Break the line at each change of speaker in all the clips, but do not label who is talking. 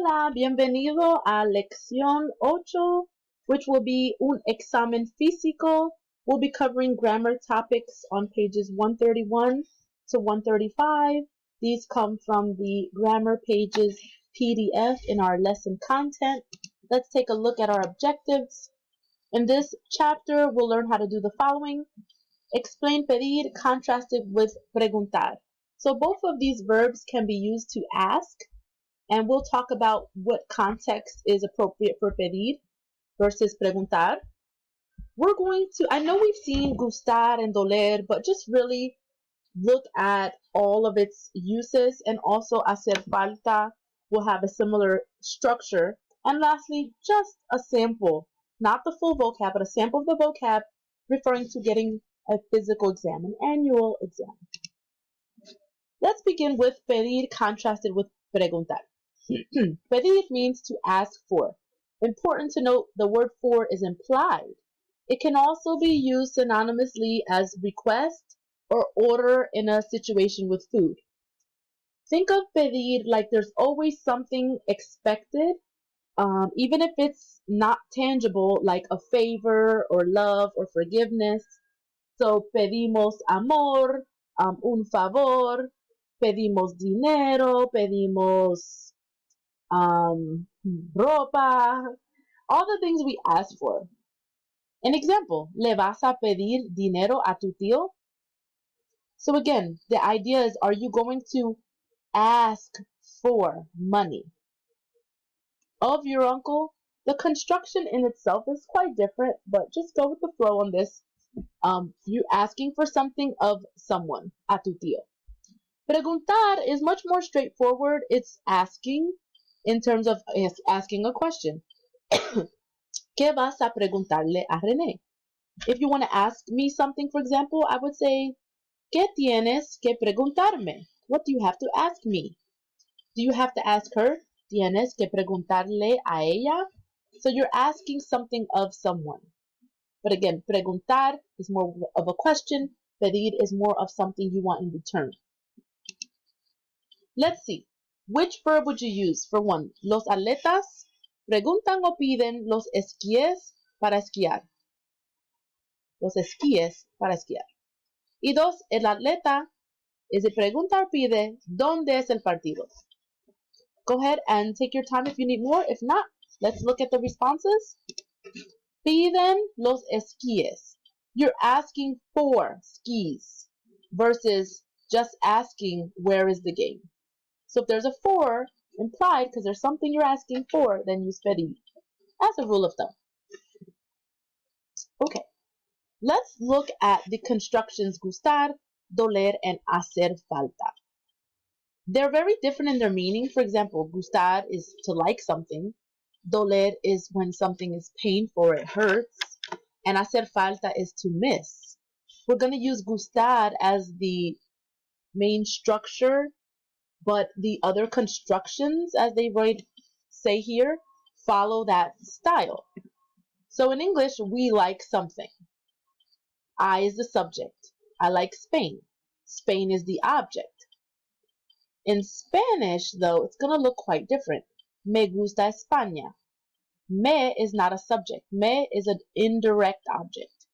Hola, bienvenido a Lección 8, which will be un examen físico. We'll be covering grammar topics on pages 131 to 135. These come from the grammar pages PDF in our lesson content. Let's take a look at our objectives. In this chapter, we'll learn how to do the following. Explain pedir contrasted with preguntar. So both of these verbs can be used to ask, and we'll talk about what context is appropriate for pedir versus preguntar. I know we've seen gustar and doler, but just really look at all of its uses, and also hacer falta will have a similar structure. And lastly, just a sample, not the full vocab, but a sample of the vocab referring to getting a physical exam, an annual exam. Let's begin with pedir contrasted with preguntar. Pedir means to ask for. Important to note, the word for is implied. It can also be used synonymously as request or order in a situation with food. Think of pedir like there's always something expected, even if it's not tangible, like a favor or love or forgiveness. So pedimos amor, un favor, pedimos dinero, pedimos ropa, all the things we ask for. An example, ¿le vas a pedir dinero a tu tío? So again, the idea is, are you going to ask for money of your uncle? The construction in itself is quite different, but just go with the flow on this. You're asking for something of someone, a tu tío. Preguntar is much more straightforward. It's asking in terms of asking a question. ¿Qué vas a preguntarle a René? If you want to ask me something, for example, I would say, ¿Qué tienes que preguntarme? What do you have to ask me? Do you have to ask her? ¿Tienes que preguntarle a ella? So you're asking something of someone. But again, preguntar is more of a question. Pedir is more of something you want in return. Let's see. Which verb would you use? For one, los atletas preguntan o piden los esquíes para esquiar. Los esquíes para esquiar. Y dos, el atleta is it pregunta o pide dónde es el partido. Go ahead and take your time if you need more. If not, let's look at the responses. Piden los esquíes. You're asking for skis versus just asking where is the game. So if there's a for implied because there's something you're asking for, then use pedir as a rule of thumb. Okay, let's look at the constructions gustar, doler, and hacer falta. They're very different in their meaning. For example, gustar is to like something. Doler is when something is painful or it hurts. And hacer falta is to miss. We're going to use gustar as the main structure, but the other constructions, as they say here, follow that style. So in English, we like something. I is the subject. I like Spain. Spain is the object. In Spanish, though, it's going to look quite different. Me gusta España. Me is not a subject. Me is an indirect object.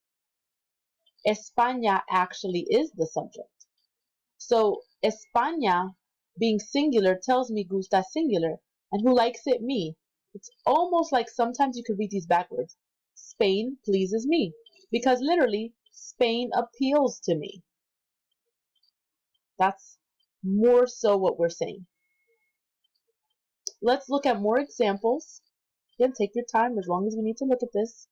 España actually is the subject. So España being singular tells me gusta singular. And who likes it? Me. It's almost like sometimes you could read these backwards. Spain pleases me. Because literally, Spain appeals to me. That's more so what we're saying. Let's look at more examples. Again, take your time as long as we need to look at this.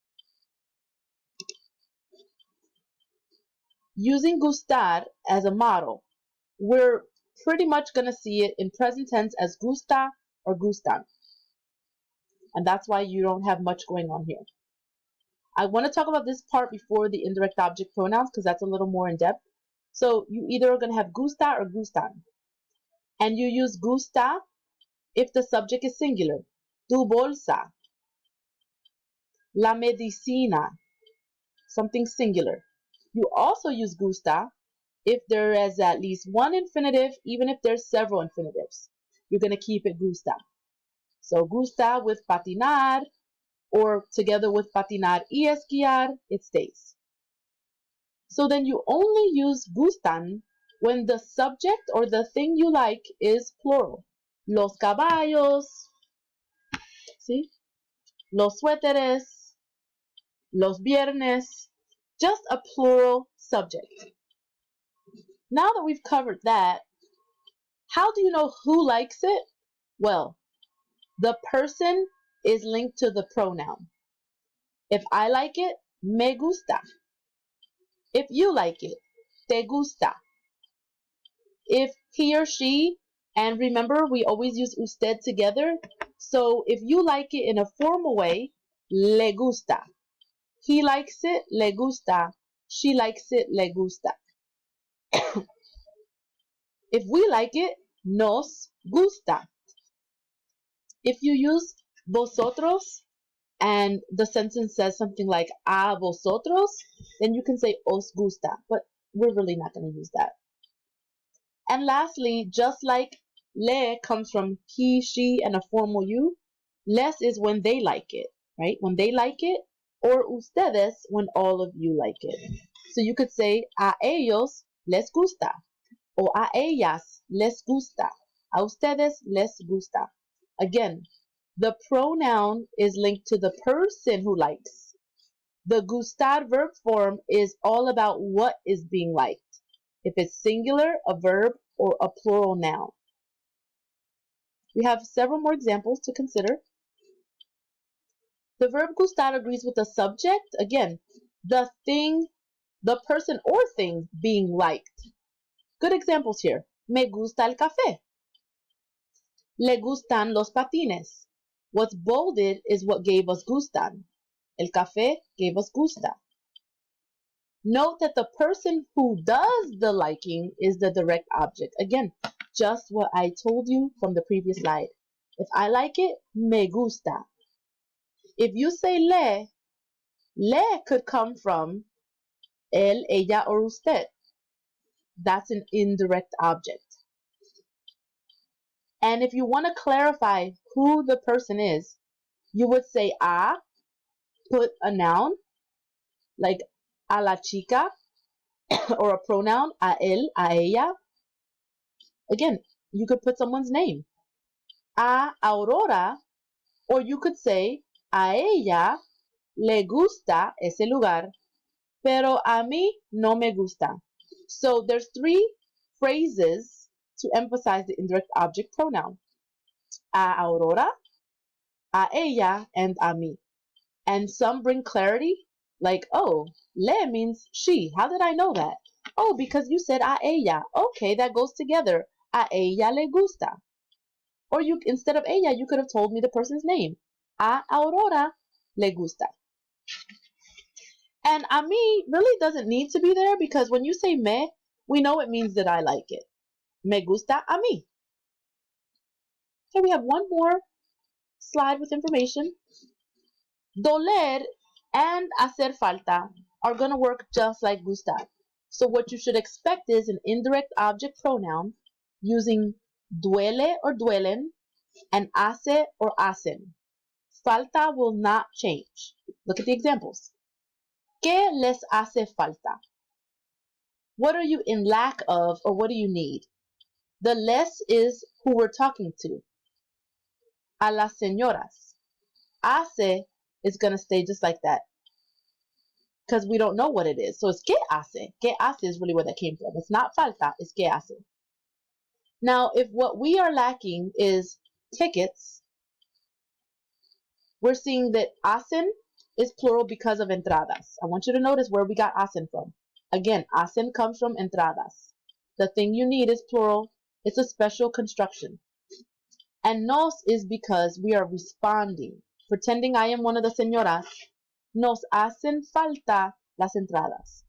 Using gustar as a model, we're pretty much going to see it in present tense as gusta or gustan. And that's why you don't have much going on here. I want to talk about this part before the indirect object pronouns because that's a little more in depth. So you either are going to have gusta or gustan. And you use gusta if the subject is singular. Tu bolsa. La medicina. Something singular. You also use gusta if there is at least one infinitive, even if there's several infinitives. You're going to keep it gusta. So gusta with patinar, or together with patinar y esquiar, it stays. So then you only use gustan when the subject or the thing you like is plural. Los caballos, ¿sí? Los suéteres, los viernes, just a plural subject. Now that we've covered that, how do you know who likes it? Well, the person is linked to the pronoun. If I like it, me gusta. If you like it, te gusta. If he or she, and remember we always use usted together, so if you like it in a formal way, le gusta. He likes it, le gusta. She likes it, le gusta. If we like it, nos gusta. If you use vosotros and the sentence says something like a vosotros, then you can say os gusta, but we're really not going to use that. And lastly, just like le comes from he, she, and a formal you, les is when they like it, right? When they like it, or ustedes when all of you like it. So you could say a ellos les gusta, or a ellas les gusta, a ustedes les gusta. Again, the pronoun is linked to the person who likes. The gustar verb form is all about what is being liked. If it's singular, a verb, or a plural noun. We have several more examples to consider. The verb gustar agrees with the subject. Again, the thing, the person or thing being liked. Good examples here. Me gusta el café. Le gustan los patines. What's bolded is what gave us gustan. El café gave us gusta. Note that the person who does the liking is the direct object. Again, just what I told you from the previous slide. If I like it, me gusta. If you say le could come from él, ella, or usted. That's an indirect object. And if you want to clarify who the person is, you would say a, put a noun, like a la chica, or a pronoun, a él, a ella. Again, you could put someone's name. A Aurora, or you could say a ella le gusta ese lugar, pero a mí no me gusta. So there's three phrases to emphasize the indirect object pronoun. A Aurora, a ella, and a mí. And some bring clarity, like, oh, le means she. How did I know that? Oh, because you said a ella. Okay, that goes together. A ella le gusta. Or you, instead of ella, you could have told me the person's name. A Aurora le gusta. And a mí really doesn't need to be there because when you say me, we know it means that I like it. Me gusta a mí. Okay, we have one more slide with information. Doler and hacer falta are going to work just like gustar. So what you should expect is an indirect object pronoun using duele or duelen and hace or hacen. Falta will not change. Look at the examples. ¿Qué les hace falta? What are you in lack of or what do you need? The les is who we're talking to. A las señoras. Hace is going to stay just like that because we don't know what it is. So it's ¿qué hace? ¿Qué hace is really where that came from. It's not falta, it's ¿qué hace? Now, if what we are lacking is tickets, we're seeing that hacen is plural because of entradas. I want you to notice where we got hacen from. Again, hacen comes from entradas. The thing you need is plural. It's a special construction. And nos is because we are responding. Pretending I am one of the señoras. Nos hacen falta las entradas.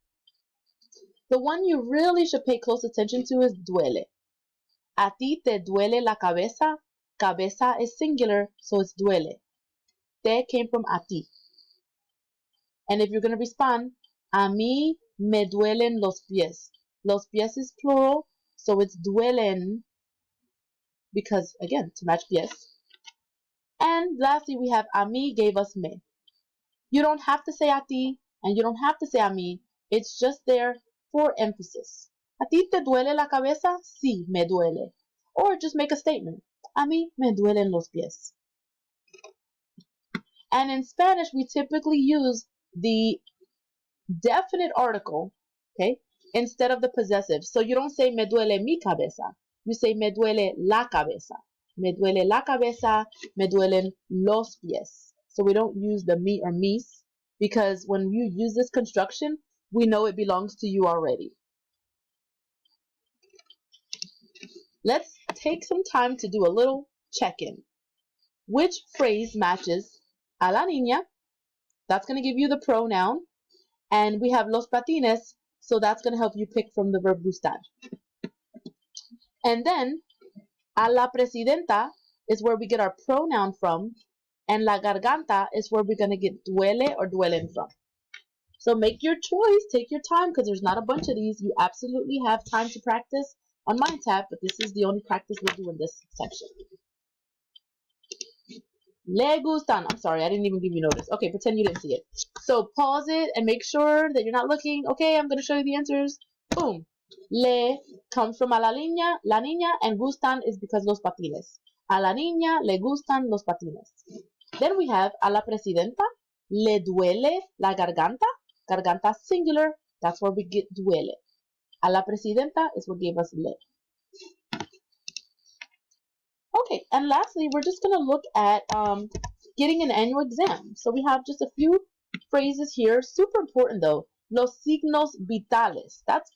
The one you really should pay close attention to is duele. A ti te duele la cabeza. Cabeza is singular, so it's duele. Te came from a ti. And if you're going to respond, a mí me duelen los pies. Los pies is plural, so it's duelen because, again, to match pies. And lastly, we have a mí gave us me. You don't have to say a ti, and you don't have to say a mí. It's just there for emphasis. ¿A ti te duele la cabeza? Sí, me duele. Or just make a statement. A mí me duelen los pies. And in Spanish, we typically use the definite article, okay, instead of the possessive. So you don't say me duele mi cabeza. You say me duele la cabeza. Me duele la cabeza, me duelen los pies. So we don't use the me or mis, because when you use this construction, we know it belongs to you already. Let's take some time to do a little check-in. Which phrase matches a la niña? That's going to give you the pronoun. And we have los patines, so that's going to help you pick from the verb gustar. And then, a la presidenta is where we get our pronoun from, and la garganta is where we're going to get duele or duelen from. So make your choice, take your time, because there's not a bunch of these. You absolutely have time to practice on my tab, but this is the only practice we'll do in this section. Le gustan. I'm sorry, I didn't even give you notice. Okay, pretend you didn't see it. So pause it and make sure that you're not looking. Okay, I'm going to show you the answers. Boom. Le comes from a la niña, and gustan is because los patines. A la niña le gustan los patines. Then we have a la presidenta, le duele la garganta. Garganta singular, that's where we get duele. A la presidenta is what gave us le. Okay, and lastly, we're just going to look at getting an annual exam. So we have just a few phrases here. Super important though. Los signos vitales. That's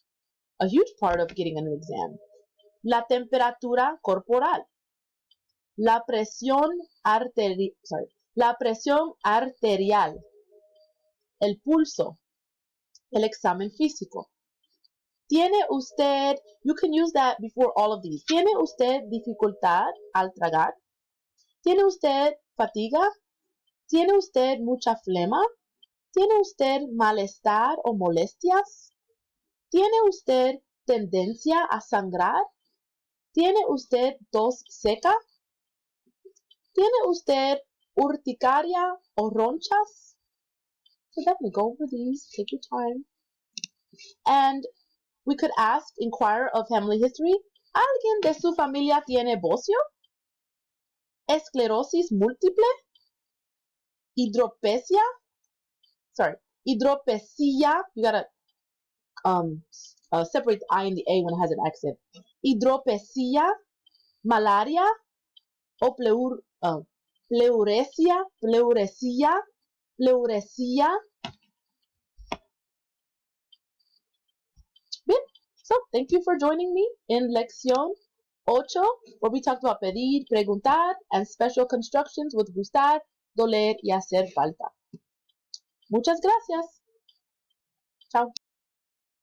a huge part of getting an exam. La temperatura corporal. La presión arterial. El pulso. El examen físico. ¿Tiene usted, you can use that before all of these. ¿Tiene usted dificultad al tragar? ¿Tiene usted fatiga? ¿Tiene usted mucha flema? ¿Tiene usted malestar o molestias? ¿Tiene usted tendencia a sangrar? ¿Tiene usted tos seca? ¿Tiene usted urticaria o ronchas? So definitely go over these, take your time. And we could ask, inquire of family history. ¿Alguien de su familia tiene bocio? ¿Esclerosis múltiple? ¿Hidropesia? Hidropesia. You gotta separate the I and the A when it has an accent. Hidropesia, malaria, o pleuresia. So, thank you for joining me in Leccion 8, where we talked about pedir, preguntar, and special constructions with gustar, doler, y hacer falta. Muchas gracias. Chao.